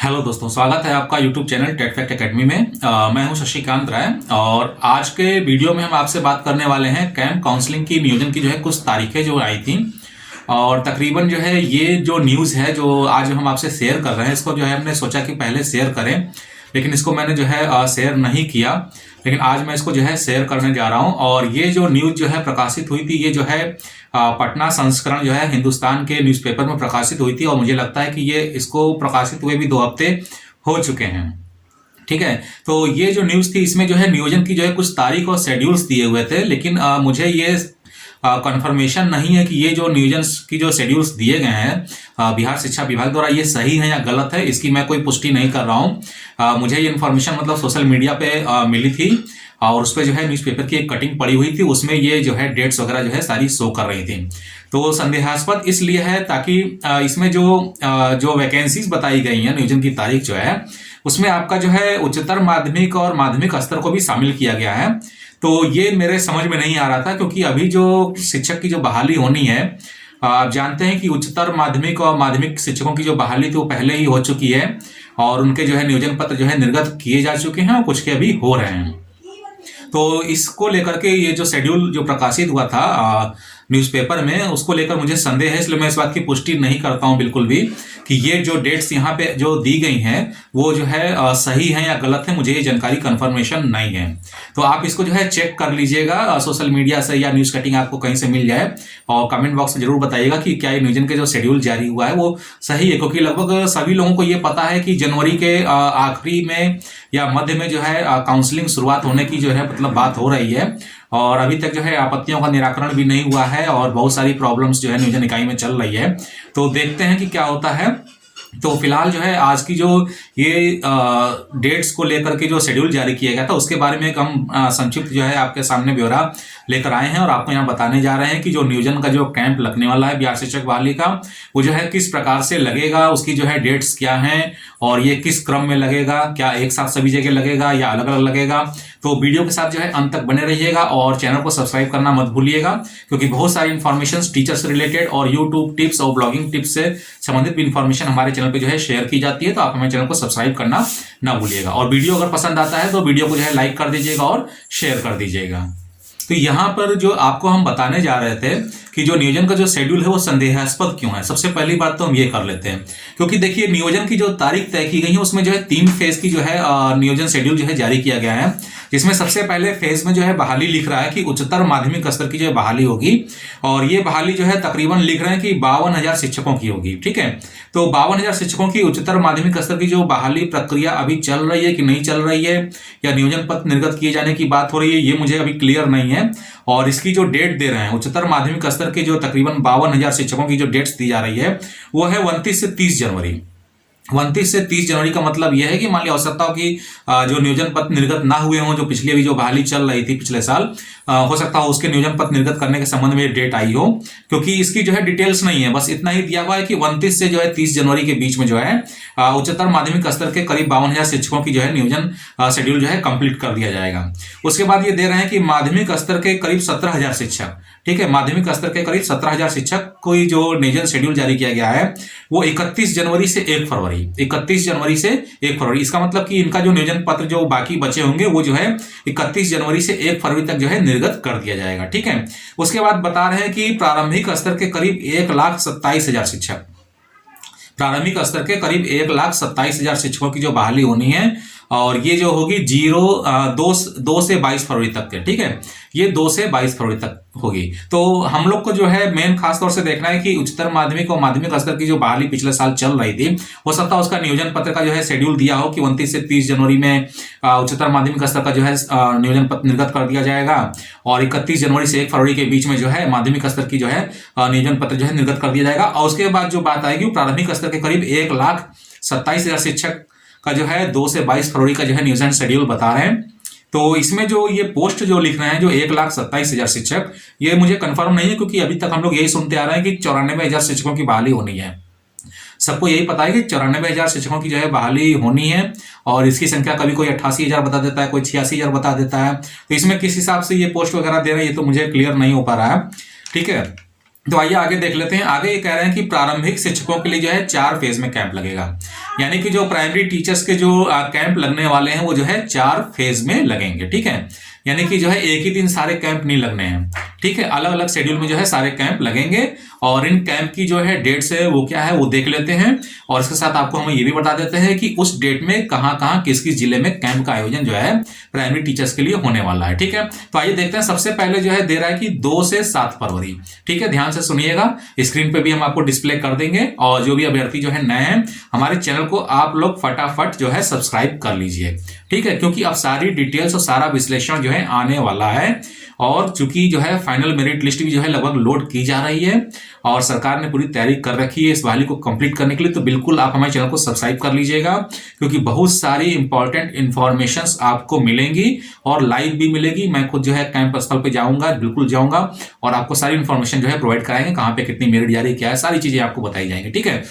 Hello दोस्तों, स्वागत है आपका YouTube channel TET fact academy में। मैं हूं शशिकांत राय और आज के वीडियो में हम आपसे बात करने वाले हैं कैंप काउंसलिंग की नियोजन की जो है कुछ तारीखें जो आई थी। और तकरीबन जो है ये जो न्यूज़ है जो आज हम आपसे शेयर कर रहे हैं, इसको जो है हमने सोचा कि पहले शेयर करें, लेकिन इसको मैंने जो है शेयर नहीं किया। लेकिन आज मैं इसको जो है शेयर करने जा रहा हूं। और ये जो न्यूज़ जो है प्रकाशित हुई थी, ये जो है पटना संस्करण जो है हिंदुस्तान के न्यूज़पेपर में प्रकाशित हुई थी। और मुझे लगता है कि ये इसको प्रकाशित हुए भी 2 हफ्ते हो चुके हैं। ठीक है, तो ये जो न्यूज़ थी इसमें जो है नियोजन की जो है कुछ तारीख और शेड्यूल्स दिए हुए थे, लेकिन मुझे ये कंफर्मेशन नहीं है कि ये जो नियोजन की जो शेड्यूल्स दिए गए हैं बिहार शिक्षा विभाग द्वारा, ये सही है या गलत है, इसकी मैं कोई पुष्टि नहीं कर रहा हूँ। मुझे ये इन्फॉर्मेशन मतलब सोशल मीडिया पे मिली थी और उस पर जो है न्यूज़पेपर की एक कटिंग पड़ी हुई थी, उसमें ये जो है डेट्स वगैरह जो है सारी शो कर रही थी। तो संदेहास्पद इसलिए है ताकि इसमें जो वैकेंसीज बताई गई हैं, नियोजन की तारीख जो है उसमें आपका जो है उच्चतर माध्यमिक और माध्यमिक स्तर को भी शामिल किया गया है। तो ये मेरे समझ में नहीं आ रहा था, क्योंकि अभी जो शिक्षक की जो बहाली होनी है, आप जानते हैं कि उच्चतर माध्यमिक और माध्यमिक शिक्षकों की जो बहाली थी वो पहले ही हो चुकी है और उनके जो है नियोजन पत्र जो है निर्गत किए जा चुके हैं और कुछ के अभी हो रहे हैं। तो इसको लेकर के ये जो शेड्यूल जो प्रकाशित हुआ था न्यूज़पेपर में, उसको लेकर मुझे संदेह है, इसलिए मैं इस बात की पुष्टि नहीं करता हूं बिल्कुल भी कि ये जो डेट्स यहाँ पे जो दी गई हैं वो जो है सही है या गलत है। मुझे ये जानकारी कंफर्मेशन नहीं है। तो आप इसको जो है चेक कर लीजिएगा सोशल मीडिया से या न्यूज़ कटिंग आपको कहीं से मिल जाए, और कमेंट बॉक्स में जरूर बताइएगा कि क्या ये नियोजन के जो शेड्यूल जारी हुआ है वो सही है। क्योंकि लगभग सभी लोगों को ये पता है कि जनवरी के आखिरी में या मध्य में जो है काउंसलिंग शुरुआत होने की जो है मतलब बात हो रही है, और अभी तक जो है आपत्तियों का निराकरण भी नहीं हुआ है और बहुत सारी प्रॉब्लम्स जो है नियोजन इकाई में चल रही है। तो देखते हैं कि क्या होता है। तो फिलहाल जो है आज की जो ये डेट्स को लेकर के जो शेड्यूल जारी किया गया था उसके बारे में एक हम संक्षिप्त जो है आपके सामने ब्यौरा लेकर आए हैं और आपको यहाँ बताने जा रहे हैं कि जो नियोजन का जो कैंप लगने वाला है बिहार शिक्षक बहाली का, वो जो है किस प्रकार से लगेगा, उसकी जो है डेट्स क्या हैं और ये किस क्रम में लगेगा, क्या एक साथ सभी जगह लगेगा या अलग अलग लगेगा। तो वीडियो के साथ जो है अंत तक बने रहिएगा और चैनल को सब्सक्राइब करना मत भूलिएगा, क्योंकि बहुत सारी इन्फॉर्मेशन टीचर से रिलेटेड और यूट्यूब टिप्स और ब्लॉगिंग टिप्स से संबंधित भी इन्फॉर्मेशन हमारे चैनल पे जो है शेयर की जाती है। तो आप हमारे चैनल को सब्सक्राइब करना ना भूलिएगा और वीडियो अगर पसंद आता है तो वीडियो को जो है लाइक कर दीजिएगा और शेयर कर दीजिएगा। तो यहाँ पर जो आपको हम बताने जा रहे थे कि जो नियोजन का जो शेड्यूल है वो संदेहास्पद क्यों है, सबसे पहली बात तो हम ये कर लेते हैं। क्योंकि देखिए नियोजन की जो तारीख तय की गई है उसमें जो है 3 फेज की जो है नियोजन शेड्यूल जो है जारी किया गया है, जिसमें सबसे पहले फेज में जो है बहाली लिख रहा है कि उच्चतर माध्यमिक स्तर की जो बहाली होगी, और ये बहाली जो है तकरीबन लिख रहे हैं कि 52,000 शिक्षकों की होगी। ठीक है, तो 52,000 शिक्षकों की उच्चतर माध्यमिक स्तर की जो बहाली प्रक्रिया अभी चल रही है कि नहीं चल रही है, या नियोजन पत्र निर्गत किए जाने की बात हो रही है, ये मुझे अभी क्लियर नहीं है। और इसकी जो डेट दे रहे हैं उच्चतर माध्यमिक स्तर के जो तकरीबन 52,000 शिक्षकों की जो डेट्स दी जा रही है वो है 29 से 30 जनवरी। 29 से 30 जनवरी का मतलब यह है कि मान ली आवश्यकताओं की जो नियोजन पत्र निर्गत ना हुए हों, जो पिछली अभी जो बहाली चल रही थी पिछले साल, हो सकता हो उसके नियोजन पत्र निर्गत करने के संबंध में डेट आई हो। क्योंकि इसकी जो है डिटेल्स नहीं है, बस इतना ही दिया हुआ है कि 29 से जो है 30 जनवरी के बीच में जो है उच्चतर माध्यमिक स्तर के करीब 52,000 शिक्षकों की जो है नियोजन शेड्यूल जो है कंप्लीट कर दिया जाएगा। उसके बाद ये दे रहे हैं कि माध्यमिक स्तर के करीब 17,000 शिक्षक, ठीक है, माध्यमिक स्तर के करीब 17,000 शिक्षक को जो नियोजन शेड्यूल जारी किया गया है वो 31 जनवरी से 1 फरवरी, 31 जनवरी से 1 फरवरी। इसका मतलब कि इनका जो नियोजन पत्र जो बाकी बचे होंगे वो जो है 31 जनवरी से 1 फरवरी तक जो है निर्गत कर दिया जाएगा। ठीक है, उसके बाद बता रहे हैं कि प्रारंभिक स्तर के करीब 1,27,000 शिक्षक, प्रारंभिक स्तर के करीब 1,27,000 शिक्षकों की जो बहाली होनी है, और ये जो होगी 2 से 22 फरवरी तक के। ठीक है, ये 2 से 22 फरवरी तक होगी। तो हम लोग को जो है मेन खास तौर से देखना है कि उच्चतर माध्यमिक और माध्यमिक स्तर की जो बहाली पिछले साल चल रही थी, हो सकता है उसका नियोजन पत्र का जो है शेड्यूल दिया हो कि 29 से 30 जनवरी में उच्चतर माध्यमिक स्तर का जो है नियोजन पत्र निर्गत कर दिया जाएगा, और 31 जनवरी से 1 फरवरी के बीच में जो है माध्यमिक स्तर की जो है नियोजन पत्र जो है निर्गत कर दिया जाएगा। और उसके बाद जो बात आएगी प्रारंभिक स्तर के करीब 1,27,000 शिक्षक का जो है 2 से 22 फरवरी का जो है नियोजन शेड्यूल बता रहे हैं। तो इसमें जो ये पोस्ट जो लिख रहे हैं जो 1,27,000 शिक्षक, ये मुझे कंफर्म नहीं है, क्योंकि अभी तक हम लोग यही सुनते आ रहे हैं कि 94,000 शिक्षकों की बहाली होनी है। सबको यही पता है कि 94,000 शिक्षकों की जो है बहाली होनी है, और इसकी संख्या कभी कोई 88,000 बता देता है, कोई 86,000 बता देता है। तो इसमें किस हिसाब से ये पोस्ट वगैरह दे रहे हैं ये तो मुझे क्लियर नहीं हो पा रहा है। ठीक है, तो आइए आगे देख लेते हैं। आगे ये कह रहे हैं कि प्रारंभिक शिक्षकों के लिए जो है 4 फेज में कैंप लगेगा, यानी कि जो प्राइमरी टीचर्स के जो कैंप लगने वाले हैं वो जो है 4 फेज में लगेंगे, ठीक है। यानी कि जो है एक ही दिन सारे कैंप नहीं लगने हैं, ठीक है, अलग अलग शेड्यूल में जो है सारे कैंप लगेंगे। और इन कैंप की जो है डेट्स है वो क्या है वो देख लेते हैं। और इसके साथ आपको हम ये भी बता देते हैं कि उस डेट में कहां कहां किस किस जिले में कैंप का आयोजन जो है प्राइमरी टीचर्स के लिए होने वाला है, ठीक है। तो आइए देखते हैं। सबसे पहले जो है दे रहा है कि 2 से 7 फरवरी, ठीक है, ध्यान से सुनिएगा, स्क्रीन पे भी हम आपको डिस्प्ले कर देंगे। और जो भी अभ्यर्थी जो है नए हैं हमारे चैनल को आप लोग फटाफट जो है सब्सक्राइब कर लीजिए, ठीक है, क्योंकि अब सारी डिटेल्स और सारा विश्लेषण जो है आने वाला है। और चूंकि जो है फाइनल मेरिट लिस्ट भी जो है लगभग लोड की जा रही है और सरकार ने पूरी तैयारी कर रखी है इस बहाली को कंप्लीट करने के लिए, तो बिल्कुल आप हमारे चैनल को सब्सक्राइब कर लीजिएगा, क्योंकि बहुत सारी इंपॉर्टेंट इंफॉर्मेशंस आपको मिलेंगी और लाइव भी मिलेगी। मैं खुद जो है कैंप स्थल पे जाऊंगा, बिल्कुल जाऊंगा और आपको सारी इंफॉर्मेशन जो है प्रोवाइड कराएंगे, कहां पे कितनी मेरिट जा रही है, क्या है, सारी चीजें आपको बताई जाएंगी, ठीक है।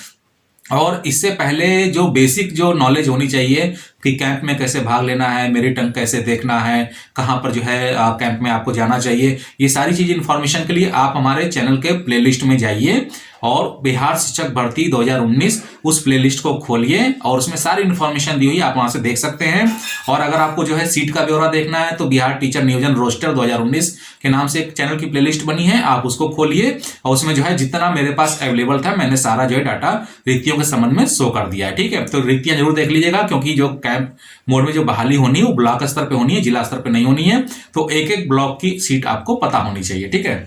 और इससे पहले जो बेसिक जो नॉलेज होनी चाहिए कि कैंप में कैसे भाग लेना है, मेरिट अंक कैसे देखना है, कहां पर जो है कैंप में आपको जाना चाहिए, ये सारी चीज इंफॉर्मेशन के लिए आप हमारे चैनल के प्लेलिस्ट में जाइए और बिहार शिक्षक भर्ती 2019 उस प्लेलिस्ट को खोलिए और उसमें सारी इंफॉर्मेशन दी हुई आप वहां से देख सकते हैं। और अगर आपको जो है सीट का ब्यौरा देखना है तो बिहार टीचर नियोजन रोस्टर 2019 के नाम से एक चैनल की प्लेलिस्ट बनी है, आप उसको खोलिए और उसमें जो है जितना मेरे पास अवेलेबल था मैंने सारा जो है डाटा रिक्तियों के संबंध में शो कर दिया है, ठीक है। तो रिक्तियां जरूर देख लीजिएगा, क्योंकि जो कैंप मोड में जो बहाली होनी है वो ब्लॉक स्तर पे होनी है, जिला स्तर पे नहीं होनी है। तो एक एक ब्लॉक की सीट आपको पता होनी चाहिए, ठीक है।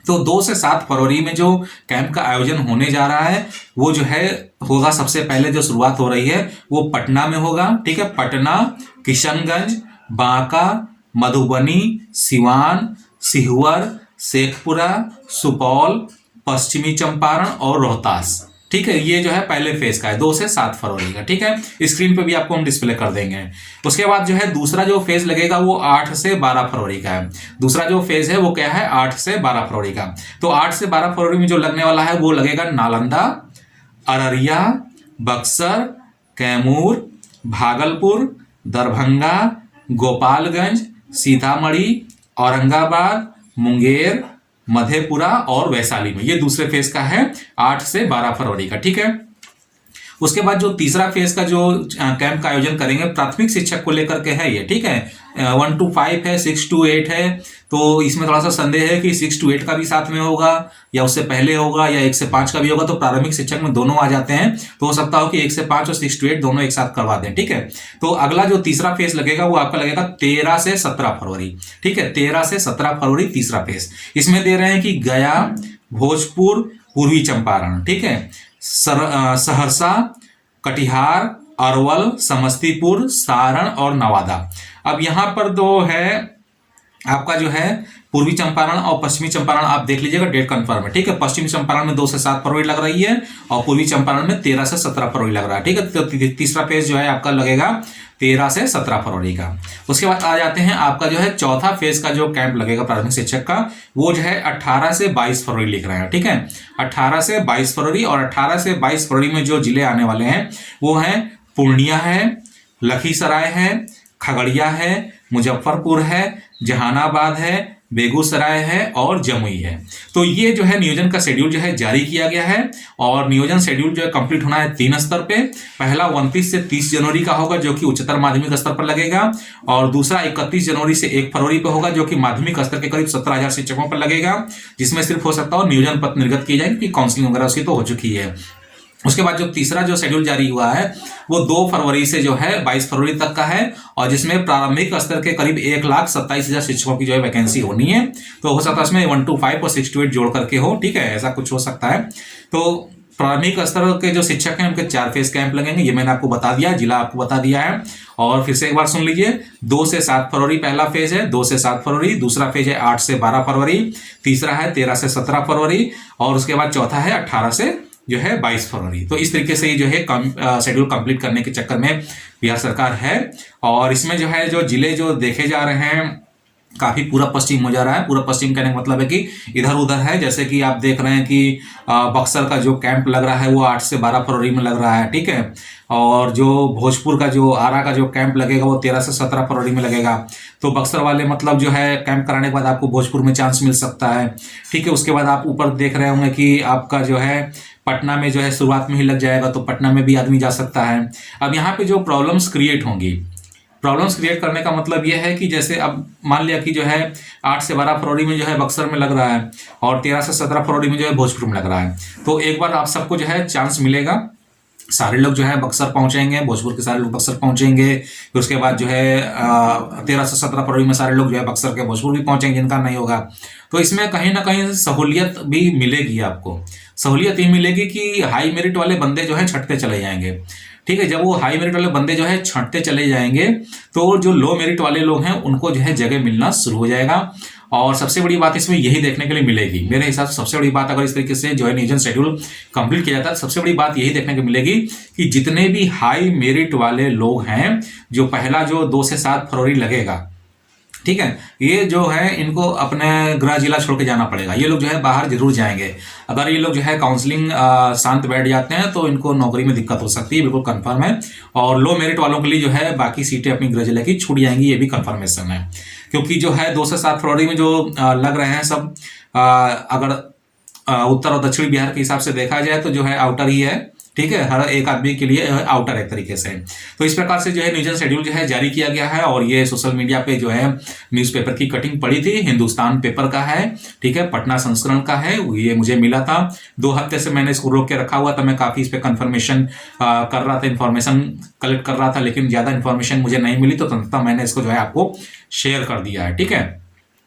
तो 2 से 7 फरवरी में जो कैंप का आयोजन होने जा रहा है वो जो है होगा, सबसे पहले जो शुरुआत हो रही है वो पटना में होगा, ठीक है। पटना, किशनगंज, बांका, मधुबनी, सिवान, सिहुअर, शेखपुरा, सुपौल, पश्चिमी चंपारण और रोहतास, ठीक है। ये जो है पहले फेज का है 2 से 7 फरवरी का, ठीक है। स्क्रीन पे भी आपको हम डिस्प्ले कर देंगे। उसके बाद जो है दूसरा जो फेज लगेगा वो 8 से 12 फरवरी का है। दूसरा जो फेज है वो क्या है 8 से 12 फरवरी का। तो 8 से 12 फरवरी में जो लगने वाला है वो लगेगा नालंदा, अररिया, बक्सर, कैमूर, भागलपुर, दरभंगा, गोपालगंज, सीतामढ़ी, औरंगाबाद, मुंगेर, मधेपुरा और वैशाली में। ये दूसरे फेज का है 8 से 12 फरवरी का, ठीक है। उसके बाद जो तीसरा फेज का जो कैंप का आयोजन करेंगे प्राथमिक शिक्षक को लेकर के है ये, ठीक है। 1 to 5 है, 6 to 8 है। तो इसमें थोड़ा सा संदेह है कि 6 to 8 का भी साथ में होगा या उससे पहले होगा या 1 से 5 का भी होगा। तो प्राथमिक शिक्षक में दोनों आ जाते हैं, तो हो सकता हो कि 1 से 5 और 6 to 8 दोनों एक साथ करवा दें, ठीक है। तो अगला जो तीसरा फेज लगेगा वो आपका लगेगा 13 से 17 फरवरी, ठीक है। 13 से 17 फरवरी तीसरा फेज। इसमें दे रहे हैं कि गया, भोजपुर, पूर्वी चंपारण, ठीक है, सहरसा, कटिहार, अरवल, समस्तीपुर, सारण और नवादा। अब यहां पर दो है आपका जो है पूर्वी चंपारण और पश्चिमी चंपारण, आप देख लीजिएगा डेट कंफर्म है, ठीक है। पश्चिमी चंपारण में 2 से 7 फरवरी लग रही है और पूर्वी चंपारण में 13 से 17 फरवरी लग रहा है, ठीक है। तो तीसरा फेज जो है आपका लगेगा 13 से 17 फरवरी का। उसके बाद आ जाते हैं आपका जो है चौथा फेज का जो कैंप लगेगा प्राथमिक शिक्षक का, वो जो है 18 से 22 फरवरी लिख रहे हैं, ठीक है। 18 से 22 फरवरी। और 18 से 22 फरवरी में जो जिले आने वाले हैं वो हैं पूर्णिया है, लखीसराय है, खगड़िया है, मुजफ्फरपुर है, जहानाबाद है, बेगूसराय है और जमुई है। तो ये जो है नियोजन का शेड्यूल जो है जारी किया गया है और नियोजन शेड्यूल जो है कंप्लीट होना है 3 स्तर पे। पहला 29 से 30 जनवरी का होगा जो कि उच्चतर माध्यमिक स्तर पर लगेगा, और दूसरा 31 जनवरी से 1 फरवरी पे होगा जो कि माध्यमिक स्तर के करीब 17,000 शिक्षकों पर लगेगा, जिसमें सिर्फ हो सकता हो नियोजन पत्र निर्गत किए जाए, क्योंकि काउंसलिंग वगैरह उसकी तो हो चुकी है। उसके बाद जो तीसरा जो शेड्यूल जारी हुआ है वो 2 फरवरी से जो है 22 फरवरी तक का है, और जिसमें प्रारंभिक स्तर के करीब 1,27,000 शिक्षकों की जो है वैकेंसी होनी है। तो हो सकता है इसमें 1 to 5 और 6 to 8 जोड़ करके हो, ठीक है, ऐसा कुछ हो सकता है। तो प्रारंभिक स्तर के जो शिक्षक हैं उनके 4 फेज कैंप लगेंगे, ये मैंने आपको बता दिया, जिला आपको बता दिया है। और फिर से एक बार सुन लीजिए, 2 से 7 फरवरी पहला फेज है, 2 से 7 फरवरी। दूसरा फेज है 8 से 12 फरवरी। तीसरा है 13 से 17 फरवरी। और उसके बाद चौथा है 18 से जो है 22 फरवरी। तो इस तरीके से ये जो है शेड्यूल कंप्लीट करने के चक्कर में बिहार सरकार है। और इसमें जो है जो जिले जो देखे जा रहे हैं काफी पूरा पश्चिम हो जा रहा है। पूरा पश्चिम कहने का मतलब है कि इधर उधर है। जैसे कि आप देख रहे हैं कि बक्सर का जो कैंप लग रहा है वो 8 से 12 फरवरी में लग रहा है, ठीक है। और जो भोजपुर का जो आरा का जो कैंप लगेगा वो 13 से 17 फरवरी में लगेगा। तो बक्सर वाले मतलब जो है कैंप कराने के बाद आपको भोजपुर में चांस मिल सकता है, ठीक है। उसके बाद आप ऊपर देख रहे होंगे कि आपका जो है पटना में जो है शुरुआत में ही लग जाएगा, तो पटना में भी आदमी जा सकता है। अब यहाँ पे जो प्रॉब्लम्स क्रिएट होंगी, प्रॉब्लम्स क्रिएट करने का मतलब यह है कि जैसे अब मान लिया कि जो है 8 से 12 फरवरी में जो है बक्सर में लग रहा है और 13 से 17 फरवरी में जो है भोजपुर में लग रहा है। तो एक बार आप सबको जो है चांस मिलेगा, सारे लोग जो है बक्सर पहुंचेंगे, भोजपुर के सारे लोग बक्सर पहुंचेंगे। फिर उसके बाद जो है 13 से 17 फरवरी में सारे लोग जो है बक्सर के भोजपुर भी पहुंचेंगे, जिनका नहीं होगा। तो इसमें कहीं ना कहीं सहूलियत भी मिलेगी आपको। सहूलियत ये मिलेगी कि हाई मेरिट वाले बंदे जो है छटते चले जाएंगे, ठीक है। जब वो हाई मेरिट वाले बंदे जो है छंटते चले जाएंगे तो जो लो मेरिट वाले लोग हैं उनको जो है जगह मिलना शुरू हो जाएगा। और सबसे बड़ी बात इसमें यही देखने के लिए मिलेगी, मेरे हिसाब से सबसे बड़ी बात, अगर इस तरीके से जो है नियोजन शेड्यूल कंप्लीट किया जाता है, सबसे बड़ी बात यही देखने को मिलेगी कि जितने भी हाई मेरिट वाले लोग हैं, जो पहला जो 2 से 7 फरवरी लगेगा, ठीक है, ये जो है इनको अपने गृह जिला छोड़ के जाना पड़ेगा। ये लोग जो है बाहर जरूर जाएंगे। अगर ये लोग जो है काउंसलिंग शांत बैठ जाते हैं तो इनको नौकरी में दिक्कत हो सकती है, बिल्कुल कंफर्म है। और लो मेरिट वालों के लिए जो है बाकी सीटें अपनी गृह जिले की छूट जाएंगी, ये भी कंफर्मेशन है। क्योंकि जो है 2 से 7 फरवरी में जो लग रहे हैं सब, अगर उत्तर और दक्षिण बिहार के हिसाब से देखा जाए तो जो है आउटर ही है, ठीक है। हर एक आदमी के लिए आउटर एक तरीके से। तो इस प्रकार से जो है नियोजन शेड्यूल जो है जारी किया गया है। और ये सोशल मीडिया पे जो है न्यूज़पेपर की कटिंग पड़ी थी, हिंदुस्तान पेपर का है, ठीक है, पटना संस्करण का है। ये मुझे मिला था, 2 हफ्ते से मैंने इसको रोक के रखा हुआ था। मैं काफी इस पे कंफर्मेशन कर रहा था, इन्फॉर्मेशन कलेक्ट कर रहा था, लेकिन ज्यादा इन्फॉर्मेशन मुझे नहीं मिली, तो तंत्रता मैंने इसको जो है आपको शेयर कर दिया है, ठीक है।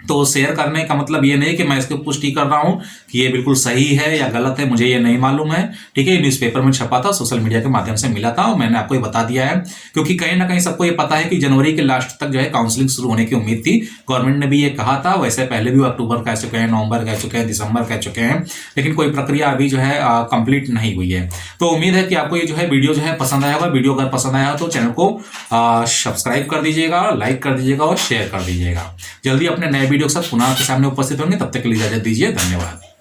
तो शेयर करने का मतलब ये नहीं कि मैं इसकी पुष्टि कर रहा हूं कि ये बिल्कुल सही है या गलत है, मुझे ये नहीं मालूम है, ठीक है। न्यूज़पेपर में छपा था, सोशल मीडिया के माध्यम से मिला था और मैंने आपको ये बता दिया है। क्योंकि कहीं ना कहीं सबको ये पता है कि जनवरी के लास्ट तक जो है काउंसलिंग शुरू होने की उम्मीद थी। गवर्नमेंट ने भी ये कहा था, वैसे पहले भी अक्टूबर कह चुके हैं, नवंबर कह चुके हैं, दिसंबर कह चुके हैं, लेकिन कोई प्रक्रिया अभी जो है कंप्लीट नहीं हुई है। तो उम्मीद है कि आपको ये जो है वीडियो जो है पसंद आया होगा। वीडियो अगर पसंद आया हो तो चैनल को सब्सक्राइब कर दीजिएगा, लाइक कर दीजिएगा और शेयर कर दीजिएगा। जल्दी अपने नए वीडियो के साथ पुनः आपके सामने उपस्थित होंगे, तब तक के लिए इजाजत दीजिए। धन्यवाद।